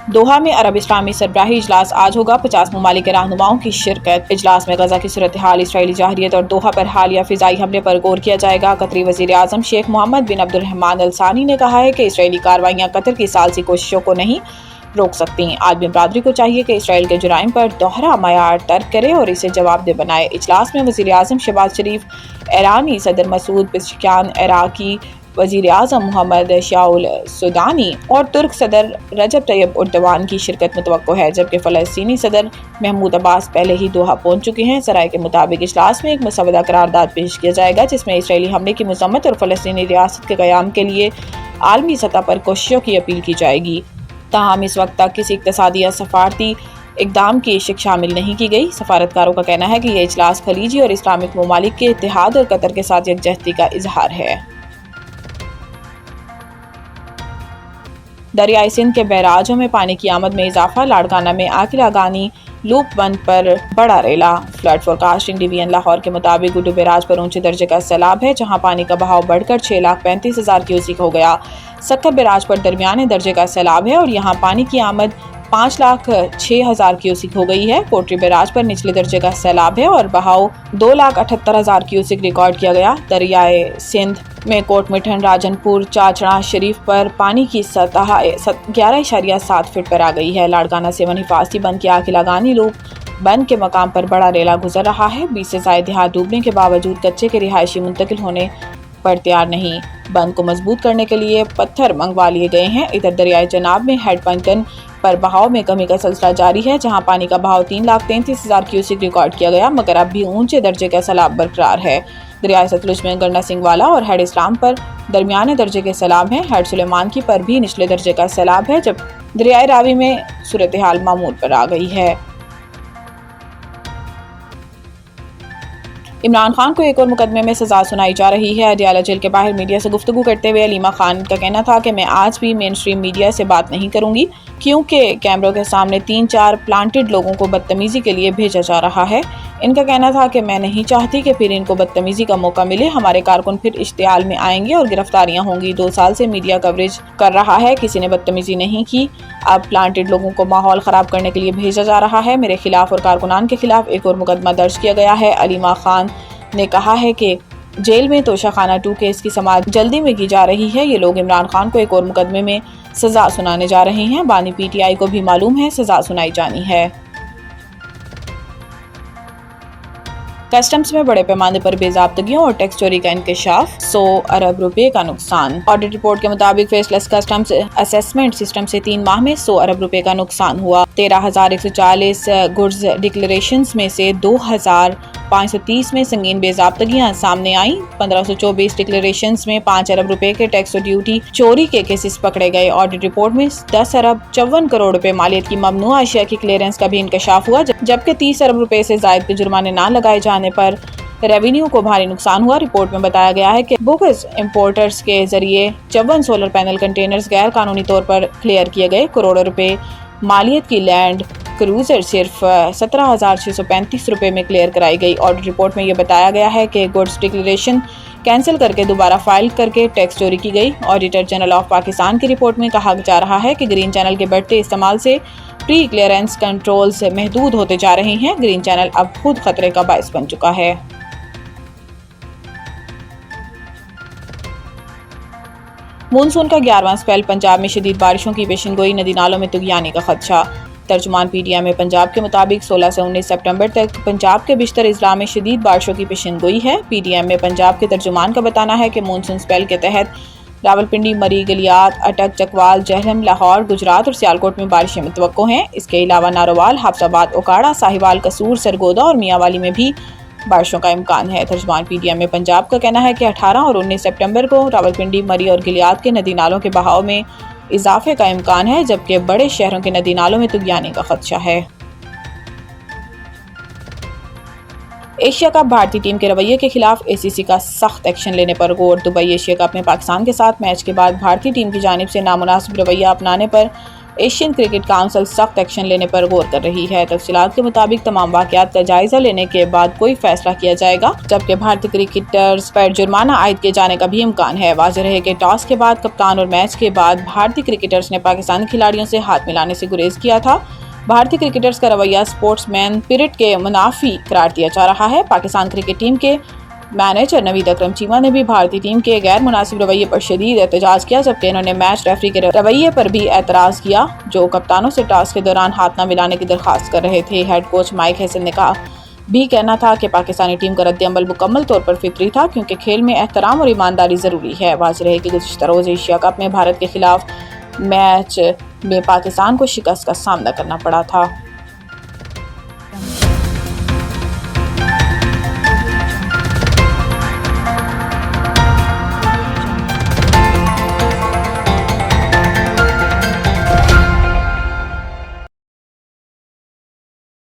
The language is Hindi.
दोहा में अरब इस्लामी सरबराही इजलास आज होगा। 50 ममालिक के रहनुमाओं की शिरकत। इजलास में गजा की सूरत हाल, इसराइली जाहिरियत और दोहा पर हालिया फिजाई हमले पर गौर किया जाएगा। कतरी वजीर आजम शेख मोहम्मद बिन अब्दुलरहमान अल सानी ने कहा है कि इसराइली कार्रवाइयाँ कतर की सालसी कोशिशों को नहीं रोक सकती। आलमी बरादरी को चाहिए कि इसराइल के जुराइम पर दोहरा मयार तर्क करे और इसे जवाबदेह बनाए। इजलास में वजीर आजम शहबाज शरीफ ईरानी, सदर मसूद पेज़ेश्कियान इराकी, वजीर आजम मोहम्मद शाउल सुदानी और तुर्क सदर रजब तैयब उर्दवान की शिरकत मुतवक्को है, जबकि फ़लस्तीनी सदर महमूद अब्बास पहले ही दोहा पहुंच चुके हैं। सराय के मुताबिक इजलास में एक मुसवदा करारदाद पेश किया जाएगा जिसमें इसराइली हमले की मज़म्मत और फ़लस्तीनी रियासत के क़याम के लिए आलमी सतह पर कोशिशों की अपील की जाएगी। ताहम इस वक्त तक किसी इक़्तिसादी या सफारती इक़दाम की शिक शामिल नहीं की गई। सफारतकारों का कहना है कि यह इजलास खलीजी और इस्लामिक ममालिक के इत्तेहाद और कतर के साथ यकजहती का इजहार है। दरियाई सिंध के बैराजों में पानी की आमद में इजाफा। लाड़काना में आकिला गानी लूप बंद पर बड़ा रेला। फ्लड फोरकास्टिंग डिवीजन लाहौर के मुताबिक गुड्डू बैराज पर ऊंचे दर्जे का सैलाब है, जहां पानी का बहाव बढ़कर 6,35,000 क्यूसिक हो गया। सक्कर बैराज पर दरमियाने दर्जे का सैलाब है और यहां पानी की आमद 5,06,000 क्यूसिक हो गई है। कोटरी बैराज पर निचले दर्जे का सैलाब है और बहाव 2,78,000 क्यूसिक रिकॉर्ड किया गया। दरियाए सिंध में कोट मिठन, राजनपुर, चाचड़ा शरीफ पर पानी की सतह 11.7 फीट पर आ गई है। लाड़काना सेवन हिफाजती बंद के आकिला गानी लूप बंद के मकाम पर बड़ा रेला गुजर रहा है। 20 से ज्यादा देहात डूबने के बावजूद कच्चे के रिहायशी मुंतकिल होने पर तैयार नहीं। बंद को मजबूत करने के लिए पत्थर मंगवा लिए गए हैं। इधर दरियाए जनाब में हेड पंकन पर बहाव में कमी का सिलसिला जारी है, जहां पानी का बहाव 3,33,000 क्यूसिक रिकॉर्ड किया गया, मगर अब भी ऊंचे दर्जे का सैलाब बरकरार है। दरियाए सतलुज में गन्ना सिंह वाला और हेड इस्लाम पर दरमियाने दर्जे के सैलाब हैं। हेड सुलेमान की पर भी निचले दर्जे का सैलाब है, जब दरियाए रावी में सूरत हाल मामूल पर आ गई है। इमरान खान को एक और मुकदमे में सजा सुनाई जा रही है। अडियाला जेल के बाहर मीडिया से गुफ्तगू करते हुए अलीमा खान का कहना था कि मैं आज भी मेन स्ट्रीम मीडिया से बात नहीं करूंगी, क्योंकि कैमरों के सामने 3-4 प्लांटेड लोगों को बदतमीजी के लिए भेजा जा रहा है। इनका कहना था कि मैं नहीं चाहती कि फिर इनको बदतमीजी का मौका मिले। हमारे कारकुन फिर इश्तियाल में आएंगे और गिरफ्तारियां होंगी। 2 साल से मीडिया कवरेज कर रहा है, किसी ने बदतमीजी नहीं की। अब प्लांटेड लोगों को माहौल ख़राब करने के लिए भेजा जा रहा है। मेरे खिलाफ और कारकुनान के खिलाफ एक और मुकदमा दर्ज किया गया है। अलीमा खान ने कहा है कि जेल में तोशाखाना 2 केस की समाअत जल्दी में की जा रही है। ये लोग इमरान खान को एक और मुकदमे में सजा सुनाने जा रहे हैं। बानी PTI को भी मालूम है सजा सुनाई जानी है। कस्टम्स में बड़े पैमाने पर बेज़ाब्तगियों और टैक्स चोरी का इंकशाफ, 100 अरब रुपए का नुकसान। ऑडिट रिपोर्ट के मुताबिक फेसलेस कस्टम्स असेसमेंट सिस्टम से 3 माह में 100 अरब रुपए का नुकसान हुआ। 13,140 गुड्स डिक्लेरेशंस में से 2,530 में संगीन बेज़ाब्तगियां सामने आई। 1,524 डिक्लेरेशंस में 5 अरब रुपए के टैक्स और ड्यूटी चोरी के केसेस पकड़े गए। ऑडिट रिपोर्ट में 10 अरब 54 करोड़ रुपए मालियत की ममनुआ अशिया की क्लियरेंस का भी इंकशाफ हुआ, जबकि 30 अरब रुपए से जायद के जुर्माने न लगाए जाने पर रेवेन्यू को भारी नुकसान हुआ। रिपोर्ट में बताया गया है कि बोगस इंपोर्टर्स के जरिए 54 सोलर पैनल कंटेनर्स गैर कानूनी तौर पर क्लियर किए गए। करोड़ों रुपए मालियत की लैंड क्रूजर सिर्फ 17,635 रुपए में क्लियर कराई गई। ऑडिट रिपोर्ट में यह बताया गया है कि गुड्स डिक्लेरेशन कैंसिल करके दोबारा फाइल करके टैक्स चोरी की गई। ऑडिटर जनरल ऑफ पाकिस्तान की रिपोर्ट में कहा जा रहा है कि ग्रीन चैनल के बढ़ते इस्तेमाल से प्री क्लियरेंस कंट्रोल्स महदूद होते जा रहे हैं। ग्रीन चैनल अब खुद खतरे का बायस बन चुका है। मानसून का 11वां स्पेल, पंजाब में शदीद बारिशों की पेशेनगोई, नदी नालों में तुगयानी का खदशा। तर्जुमान PTI में पंजाब के मुताबिक 16 से 19 सितंबर तक पंजाब के बिश्तर अजला में शदीद बारिशों की पेशेनगोई है। PTI में पंजाब के तर्जुमान का बताना है कि मानसून स्पेल के तहत रावलपिंडी, मरी, गलियात, अटक, चकवाल, जहलम, लाहौर, गुजरात और सियालकोट में बारिशें मुतवक्को हैं। इसके अलावा नारोवाल, हाफसाबाद, ओकाड़ा, साहिवाल, कसूर, सरगोदा और मियांवाली में भी बारिशों का इम्कान है। तर्जुमान PTI में पंजाब का कहना है कि 18 और 19 सितंबर को रावलपिंडी, मरी और गलियात के नदी नालों के बहाव में इजाफे का इम्कान है, जबकि बड़े शहरों के नदी नालों में तुगयानी का खदशा है। एशिया कप भारतीय टीम के रवैये के खिलाफ ACC का सख्त एक्शन लेने पर गौर। दुबई एशिया कप में पाकिस्तान के साथ मैच के बाद भारतीय टीम की जानिब से नामुनासिब रवैया अपनाने पर एशियन क्रिकेट काउंसिल सख्त एक्शन लेने पर गौर कर रही है। तफसीलात के मुताबिक तमाम वाक़यात का जायजा लेने के बाद कोई फैसला किया जाएगा, जबकि भारतीय क्रिकेटर्स पर जुर्माना आयद किए जाने का भी इम्कान है। वाज़ेह रहे कि टॉस के बाद कप्तान और मैच के बाद भारतीय क्रिकेटर्स ने पाकिस्तानी खिलाड़ियों से हाथ मिलाने से गुरेज किया था। भारतीय क्रिकेटर्स का रवैया स्पोर्ट्समैन स्पिरिट के मुनाफी करार दिया जा रहा है। पाकिस्तान क्रिकेट टीम के मैनेजर नवीद अकरम चीमा ने भी भारतीय टीम के गैर मुनासिब रवैये पर शदीद एहतजाज किया, जबकि इन्होंने मैच रेफरी के रवैये पर भी एतराज़ किया, जो कप्तानों से टॉस के दौरान हाथ न मिलाने की दरख्वास्त कर रहे थे। हेड कोच माइक हैसन ने कहा भी कहना था कि पाकिस्तानी टीम का रद्द-ए-अमल मुकम्मल तौर पर फितरी था, क्योंकि खेल में एहतराम और ईमानदारी ज़रूरी है। वाज़ेह रहे कि गुज़िश्ता रोज़ एशिया कप में भारत के खिलाफ मैच में पाकिस्तान को शिकस्त का सामना करना पड़ा था।